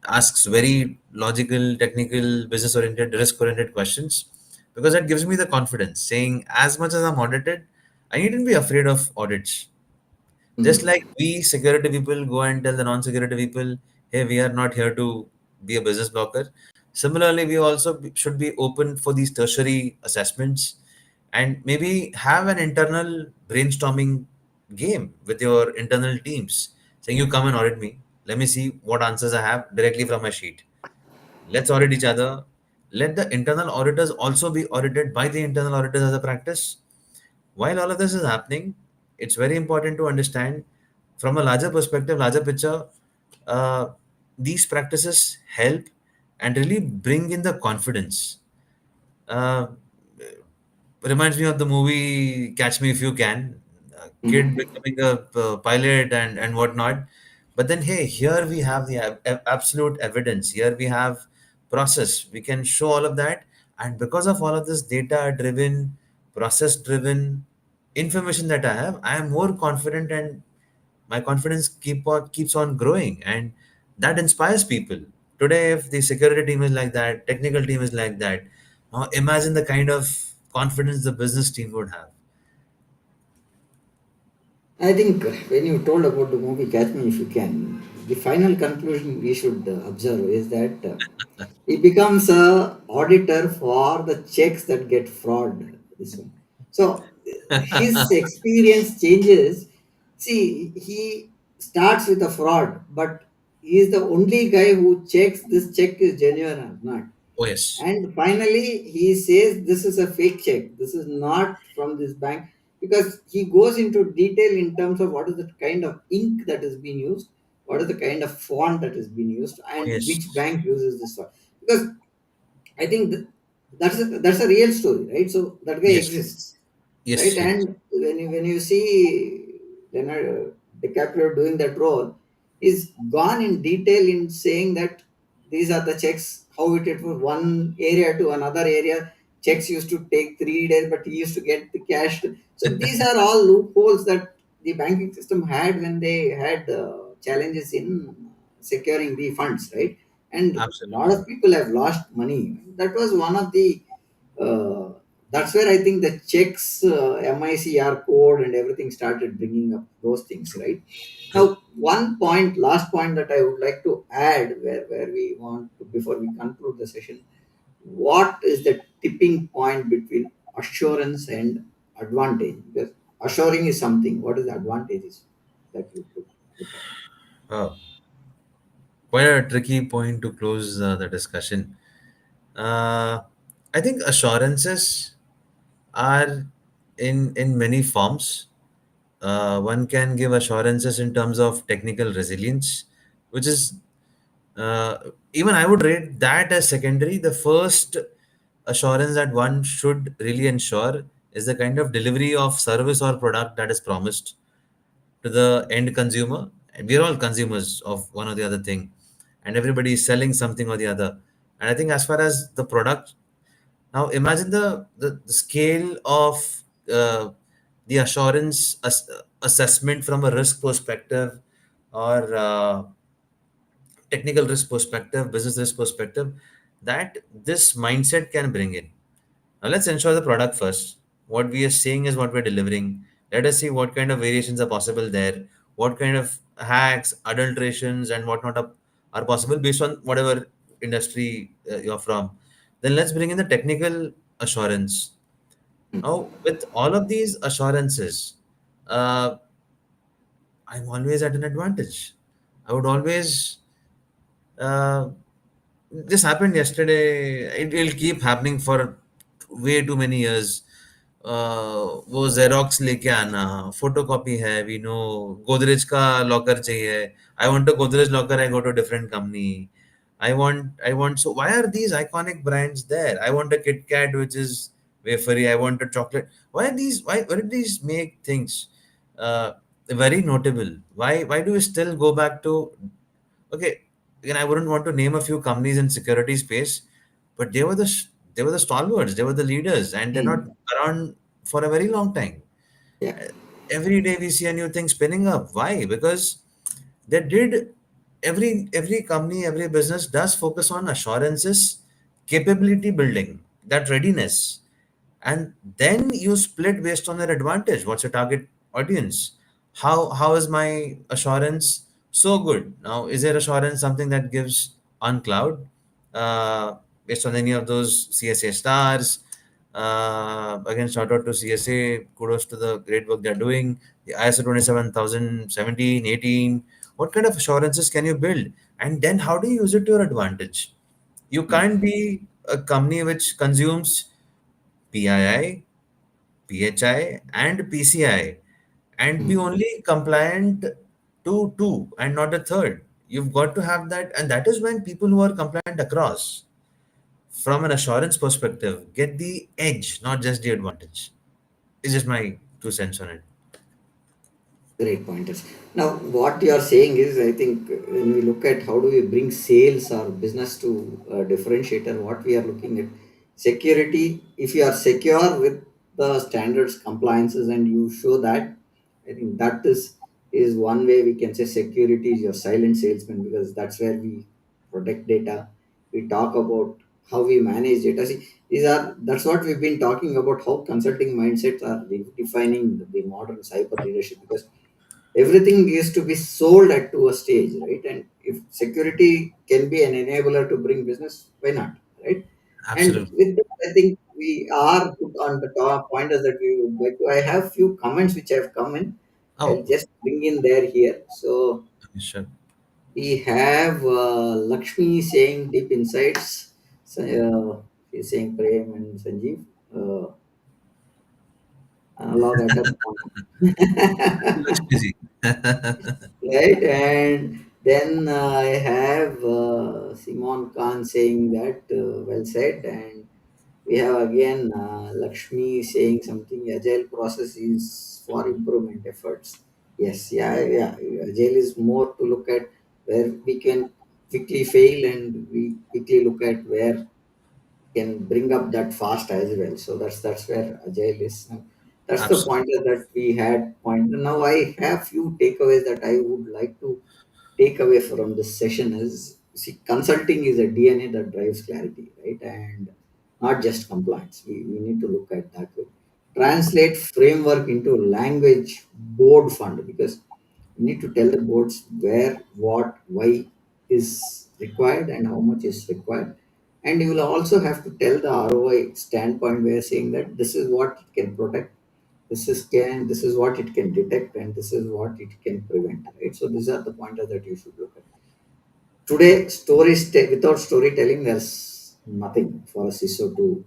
asks very logical, technical, business oriented, risk oriented questions because that gives me the confidence saying, as much as I'm audited, I needn't be afraid of audits. Just Hmm. like we security people go and tell the non-security people, hey, we are not here to be a business blocker. Similarly, we also should be open for these tertiary assessments and maybe have an internal brainstorming game with your internal teams saying, you come and audit me. Let me see what answers I have directly from my sheet. Let's audit each other. Let the internal auditors also be audited by the internal auditors as a practice. While all of this is happening, it's very important to understand from a larger perspective, larger picture, uh, these practices help and really bring in the confidence. Uh, Reminds me of the movie Catch Me If You Can. A kid Hmm. becoming a pilot and whatnot. But then, hey, here we have the absolute evidence. Here we have process. We can show all of that. And because of all of this data driven, process driven information that I have, I am more confident, and my confidence keeps on growing. And that inspires people. Today, if the security team is like that, technical team is like that, now imagine the kind of confidence the business team would have. I think when you told about the movie Catch Me If You Can, the final conclusion we should observe is that he becomes a auditor for the checks that get fraud. This one. So his experience changes. See, he starts with a fraud, but he is the only guy who checks this check is genuine or not. Oh yes. And finally, he says this is a fake check. This is not from this bank, because he goes into detail in terms of what is the kind of ink that is being used, what is the kind of font that is being used, Oh and which yes. bank uses this font. Because I think that's a real story, right? So that guy Yes. exists, right? Yes. Yes. And when you see Leonardo DiCaprio doing that role, is gone in detail in saying that these are the checks, how it was one area to another area. Checks used to take 3 days, but he used to get the cash. So these are all loopholes that the banking system had when they had challenges in securing the funds, right? And a lot Absolutely. of people have lost money. That was one of the uh, that's where I think the checks, MICR code, and everything started bringing up those things, True. right? True. Now, last point that I would like to add, where we want to, before we conclude the session, what is the tipping point between assurance and advantage? Because assuring is something. What is the advantages that you could look at? Oh, quite a tricky point to close the discussion. Uh, I think assurances are in many forms. One can give assurances in terms of technical resilience, which is uh, even I would rate that as secondary. The first assurance that one should really ensure is the kind of delivery of service or product that is promised to the end consumer. And we're all consumers of one or the other thing, and everybody is selling something or the other. And I think as far as the product, now imagine the scale of the assurance assessment from a risk perspective, or technical risk perspective, business risk perspective, that this mindset can bring in. Now let's ensure the product first. What we are saying is what we're delivering. Let us see what kind of variations are possible there, what kind of hacks, adulterations, and whatnot are possible based on whatever industry you're from. Then let's bring in the technical assurance. Now, with all of these assurances, uh, I'm always at an advantage. I would always uh, this happened yesterday. It will keep happening for way too many years. वो xerox लेके आना, photocopy है, we know Godrej का locker चाहिए. I want a Godrej locker, I go to different company. I want, so why are these iconic brands there? I want a Kit Kat which is wafery. I want a chocolate. Why did these make things uh, very notable? Why do we still go back to, okay, again, I wouldn't want to name a few companies in security space, but they were the stalwarts, they were the leaders, and they're not Hmm. around for a very long time. Yeah. Uh, Every day we see a new thing spinning up. Why? Because they did, every company, every business does focus on assurances, capability building, that readiness, and then you split based on their advantage. What's your target audience? How is my assurance so good? Now, is there assurance something that gives on cloud, based on any of those CSA stars? Again, shout out to CSA. Kudos to the great work they're doing. The ISO 27017, 18. What kind of assurances can you build? And then how do you use it to your advantage? You can't be a company which consumes PII, PHI, and PCI, and be Hmm. only compliant to two and not the third. You've got to have that, and that is when people who are compliant across, from an assurance perspective, get the edge, not just the advantage. It's just my 2 cents on it. Great pointers. Now, what you are saying is, I think when we look at how do we bring sales or business to differentiator, what we are looking at security. If you are secure with the standards, compliances, and you show that, I think that is one way we can say security is your silent salesman, because that's where we protect data. We talk about how we manage data. See, that's what we've been talking about. How consulting mindsets are redefining the modern cyber leadership, because everything is to be sold at to a stage, right? And if security can be an enabler to bring business, why not, right? And Absolutely. with that, I think we are put on the top pointers that we would like to. I have few comments which have come in. I'll Oh, just bring in there here. So sure. we have Lakshmi saying deep insights. So, she's saying Prem and Sanjeev, uh, analog at a Lakshmi. right? And then I have Simon Khan saying that, well said. And we have again Lakshmi saying something, agile process is for improvement efforts. Yes, yeah, yeah. Agile is more to look at where we can quickly fail, and we quickly look at where can bring up that fast as well. So that's where agile is. Now, that's the Absolutely. pointer that we had point. Now I have few takeaways that I would like to take away from this session is, see, consulting is a DNA that drives clarity, right? And not just compliance. We need to look at that way. Translate framework into language board fund, because you need to tell the boards where, what, why is required and how much is required. And you will also have to tell the ROI standpoint where saying that this is what it can protect, this is what it can detect, and this is what it can prevent, right? So these are the pointers that you should look at. Today, without storytelling, there's nothing for a CISO to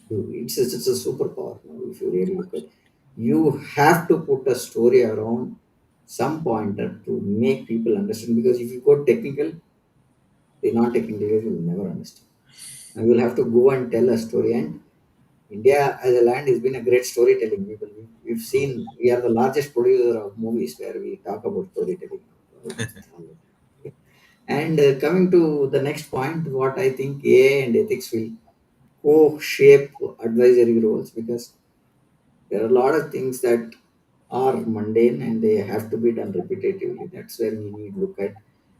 do. It's a superpower now, if you really look at. You have to put a story around some pointer to make people understand. Because if you go technical, the non-technical guys will never understand. And you'll have to go and tell a story. And India as a land has been a great storytelling people. We've seen we are the largest producer of movies where we talk about storytelling all the time. And coming to the next point, what I think AI and ethics will co-shape advisory roles, because there are a lot of things that are mundane and they have to be done repetitively. That's where we need look at.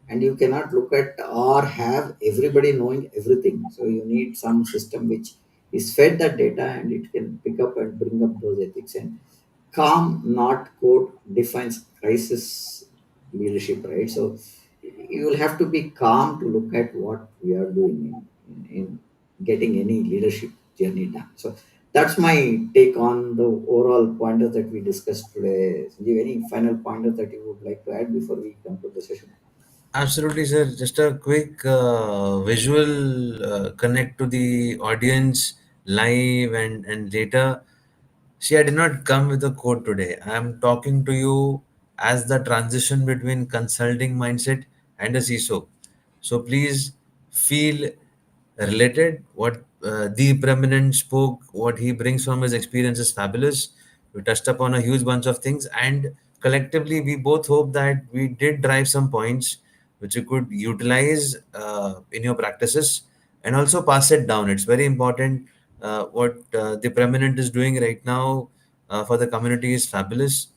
And you cannot look at or have everybody knowing everything. So you need some system which is fed that data and it can pick up and bring up those ethics. And calm, not code, defines crisis leadership, right? So you will have to be calm to look at what we are doing in getting any leadership journey done. So that's my take on the overall pointers that we discussed today. Sanjeev, any final pointers that you would like to add before we conclude the session? Absolutely, sir. Just a quick visual connect to the audience live and later. See, I did not come with a quote today. I am talking to you as the transition between consulting mindset and a CISO. So please feel related. What the Preeminent spoke, what he brings from his experience is fabulous. We touched upon a huge bunch of things, and collectively, we both hope that we did drive some points which you could utilize in your practices and also pass it down. It's very important. What the Preeminent is doing right now for the community is fabulous.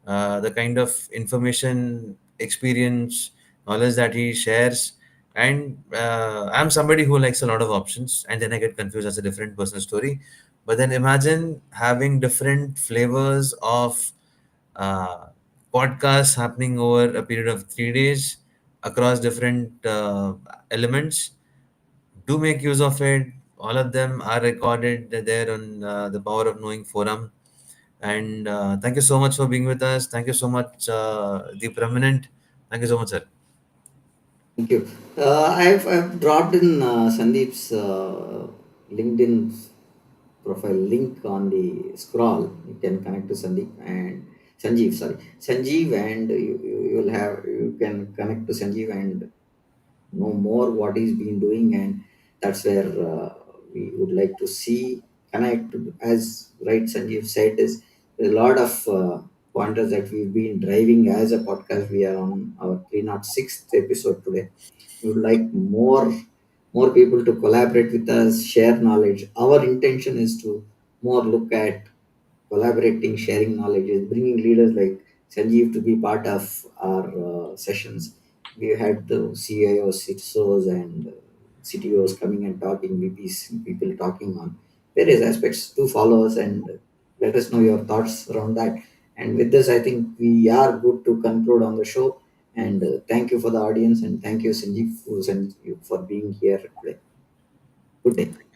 The kind of information, experience, knowledge that he shares. And I'm somebody who likes a lot of options, and then I get confused as a different personal story. But then imagine having different flavors of uh, podcasts happening over a period of 3 days across different elements. Do make use of it. All of them are recorded there on the Power of Knowing forum. And thank you so much for being with us. Thank you so much, the Prominent. Thank you so much, sir. Thank you. I've dropped in Sandeep's LinkedIn profile link on the scroll. You can connect to Sandeep and Sanjeev. Sorry, Sanjeev, and you can connect to Sanjeev and know more what he's been doing. And that's where we would like to see connect. As right Sanjeev said, is a lot of pointers that we've been driving as a podcast. We are on our 306th episode today. We would like more people to collaborate with us, share knowledge. Our intention is to more look at collaborating, sharing knowledge, bringing leaders like Sanjeev to be part of our sessions. We had the CIOs, CISOs, and CTOs coming and talking, VPs, people talking on various aspects. To follow us and let us know your thoughts around that. And with this, I think we are good to conclude on the show. And thank you for the audience, and thank you, Sanjeev, for being here today. Good day.